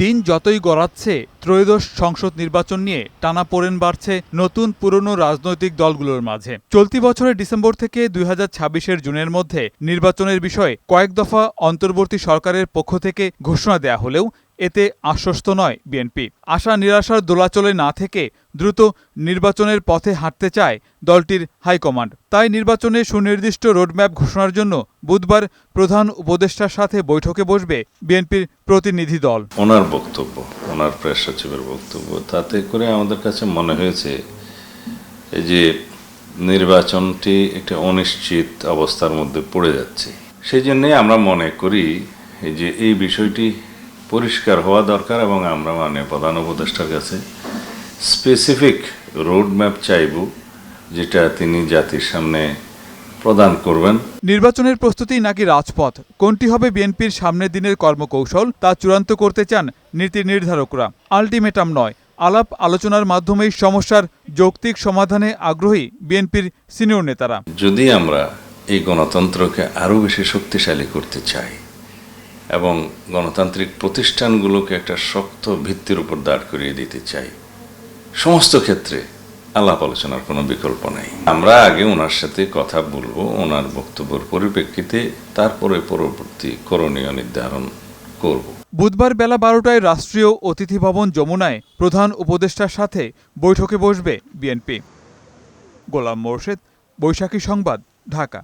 দিন যতই গড়াচ্ছে ত্রয়োদশ সংসদ নির্বাচন নিয়ে টানাপোড়েন বাড়ছে নতুন পুরনো রাজনৈতিক দলগুলোর মাঝে। চলতি বছরের ডিসেম্বর থেকে 2026-এর জুনের মধ্যে নির্বাচনের বিষয়ে কয়েক দফা অন্তর্বর্তী সরকারের পক্ষ থেকে ঘোষণা দেয়া হলেও এতে আশ্বস্ত নয় বিএনপি। আশা নিরাশার দোলাচলে না থেকে দ্রুত নির্বাচনের পথে হাঁটতে চায় দলটির হাইকমান্ড। তাই নির্বাচনে সুনির্দিষ্ট রোডম্যাপ ঘোষণার জন্য বুধবার প্রধান উপদেষ্টার সাথে বৈঠকে বসবে বিএনপির প্রতিনিধি দল। ওনার বক্তব্য, ওনার প্রেস সচিবের বক্তব্য, তাতে করে আমাদের কাছে মনে হয়েছে এই যে নির্বাচনটি একটা অনিশ্চিত অবস্থার মধ্যে পড়ে যাচ্ছে। সেই জন্যে আমরা মনে করি যে এই বিষয়টি পরিষ্কার হওয়া দরকার এবং আমরা প্রধান উপদেষ্টার কাছে স্পেসিফিক রোডম্যাপ চাইব, যেটা তিনি জাতির সামনে প্রদান করবেন। নির্বাচনের প্রস্তুতি নাকি রাজপথ, কোনটি হবে বিএনপির সামনের দিনের কর্মকৌশল তা চূড়ান্ত করতে চান নীতি নির্ধারকরা। আলটিমেটাম নয়, আলাপ আলোচনার মাধ্যমেই সমস্যার যৌক্তিক সমাধানে আগ্রহী বিএনপির সিনিয়র নেতারা। যদি আমরা এই গণতন্ত্রকে আরও বেশি শক্তিশালী করতে চাই এবং গণতান্ত্রিক প্রতিষ্ঠানগুলোকে একটা শক্ত ভিত্তির উপর দাঁড় করিয়ে দিতে চাই, সমস্ত ক্ষেত্রে আলাপ আলোচনার কোনো বিকল্প নেই। আমরা আগে ওনার সাথে কথা বলবো, ওনার বক্তব্যের পরিপ্রেক্ষিতে তারপরে পরবর্তী করণীয় নির্ধারণ করব। বুধবার বেলা 12টায় রাষ্ট্রীয় অতিথি ভবন যমুনায় প্রধান উপদেষ্টার সাথে বৈঠকে বসবে বিএনপি। গোলাম মোর্শেদ, বৈশাখী সংবাদ, ঢাকা।